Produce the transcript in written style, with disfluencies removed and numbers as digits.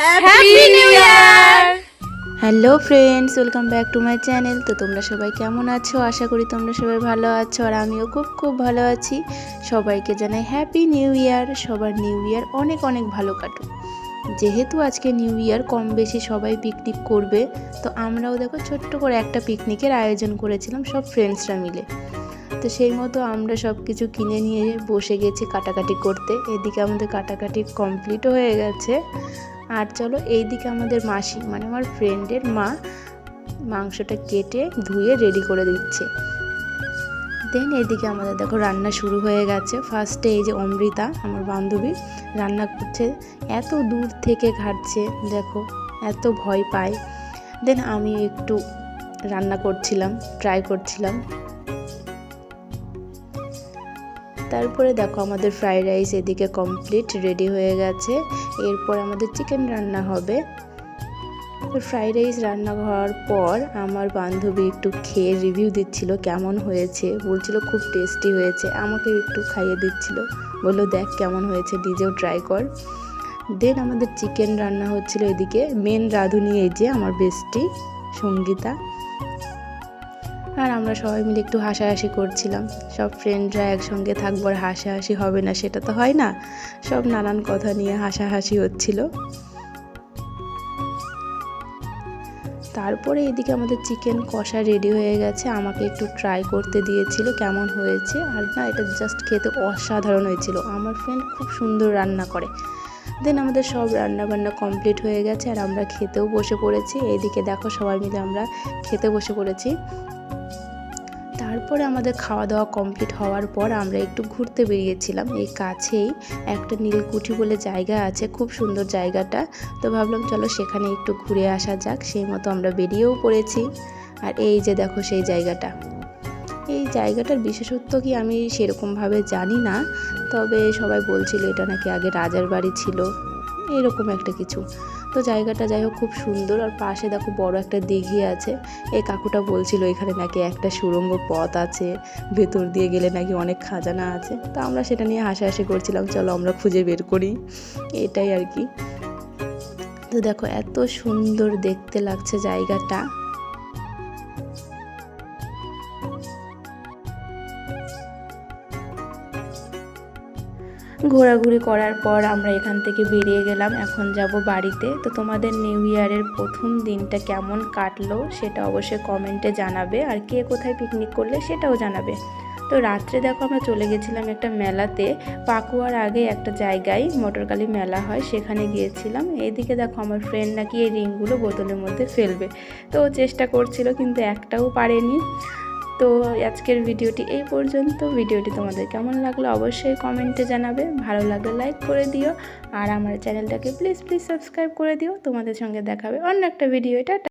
Happy new year. Hello friends, welcome back to my channel. তো তোমরা সবাই কেমন আছো? আশা করি তোমরা সবাই ভালো আছো, আর আমিও খুব ভালো আছি। সবাইকে জানাই হ্যাপি নিউ ইয়ার। সবার নিউ ইয়ার অনেক অনেক ভালো কাটুক। যেহেতু আজকে নিউ ইয়ার, কম বেশি সবাই পিকনিক করবে, তো আমরাও দেখো ছোট্ট করে একটা পিকনিকের আয়োজন করেছিলাম সব ফ্রেন্ডসরা মিলে। তো সেই মতো আমরা সব কিছু কিনে নিয়ে বসে গেছি কাটাকাটি করতে। এদিকে আমাদের কাটাকাটি কমপ্লিটও হয়ে গেছে। আর চলো, এইদিকে আমাদের মাসি মানে আমার ফ্রেন্ডের মা মাংসটা কেটে ধুয়ে রেডি করে দিচ্ছে। দেন এইদিকে আমাদের দেখো রান্না শুরু হয়ে গেছে। ফার্স্টে এই যে অমৃতা আমার বান্ধবী রান্না করছে, এত দূর থেকে ঘাটছে, দেখো এত ভয় পায়। দেন আমি একটু রান্না করছিলাম, ট্রাই করছিলাম। তারপরে দেখো আমাদের ফ্রাইড রাইস এদিকে কমপ্লিট রেডি হয়ে গেছে। এরপর আমাদের চিকেন রান্না হবে। তো ফ্রাইড রাইস রান্না হওয়ার পর আমার বান্ধবী একটু খেয়ে রিভিউ দিচ্ছিল কেমন হয়েছে, বলছিল খুব টেস্টি হয়েছে। আমাকে একটু খাইয়ে দিচ্ছিল, বললো দেখ কেমন হয়েছে, নিজেও ট্রাই কর। দেন আমাদের চিকেন রান্না হচ্ছিল। এদিকে মেন রাঁধুনি এই যে আমার বেস্টি সঙ্গীতা, আর আমরা সবাই মিলে একটু হাসাহাসি করছিলাম। সব ফ্রেন্ডরা একসঙ্গে থাকবো আর হাসাহাসি হবে না, সেটা তো হয় না। সব নানান কথা নিয়ে হাসাহাসি হচ্ছিল। তারপরে এদিকে আমাদের চিকেন কষা রেডি হয়ে গেছে। আমাকে একটু ট্রাই করতে দিয়েছিল কেমন হয়েছে, আর না এটা জাস্ট খেতে অসাধারণ হয়েছিল। আমার ফ্রেন্ড খুব সুন্দর রান্না করে। দেন আমাদের সব রান্না বান্না কমপ্লিট হয়ে গেছে, আর আমরা খেতেও বসে পড়েছি। এইদিকে দেখো সবাই মিলে আমরা খেতে বসে পড়েছি। তারপরে আমাদের খাওয়া দাওয়া কমপ্লিট হওয়ার পর আমরা একটু ঘুরতে বেরিয়েছিলাম। এই কাছেই একটা নীলকুঠি বলে জায়গা আছে, খুব সুন্দর জায়গাটা। তো ভাবলাম চলো সেখানে একটু ঘুরে আসা যাক, সেই মতো আমরা বেরিয়েও পড়েছি। আর এই যে দেখো সেই জায়গাটা। এই জায়গাটার বিশেষত্ব কি আমি সেরকমভাবে জানি না, তবে সবাই বলছিল এটা নাকি আগে রাজার বাড়ি ছিল, এরকম একটা কিছু। তো জায়গাটা যাই হোক খুব সুন্দর। আর পাশে দেখো বড় একটা দিঘি আছে। এই কাকুটা বলছিল এখানে নাকি একটা সুড়ঙ্গ পথ আছে, ভেতর দিয়ে গেলে নাকি অনেক খাজানা আছে। তো আমরা সেটা নিয়ে হাসাহাসি করছিলাম, চলো আমরা খুঁজে বের করি, এটাই আর কি। তো দেখো এত সুন্দর দেখতে লাগছে জায়গাটা। ঘোরাঘুরি করার পর আমরা এখান থেকে বেরিয়ে গেলাম, এখন যাব বাড়িতে। তো তোমাদের নিউ ইয়ারের প্রথম দিনটা কেমন কাটলো সেটা অবশ্যই কমেন্টে জানাবে, আর কে কোথায় পিকনিক করলে সেটাও জানাবে। তো রাত্রে দেখো আমরা চলে গেছিলাম একটা মেলাতে, পাকুয়ার আগে একটা জায়গায় মটরকালী মেলা হয়, সেখানে গিয়েছিলাম। এইদিকে দেখো আমার ফ্রেন্ড নাকি এই রিংগুলো বোতলের মধ্যে ফেলবে, তো চেষ্টা করছিল কিন্তু একটাও পারেনি। তো আজকের ভিডিওটি এই পর্যন্ত। ভিডিওটি তোমাদের কেমন লাগলো অবশ্যই কমেন্টে জানাবে, ভালো লাগলে লাইক করে দিও, আর আমার চ্যানেলটাকে প্লিজ সাবস্ক্রাইব করে দিও। তোমাদের সঙ্গে দেখাবে অন্য একটা ভিডিও। এটা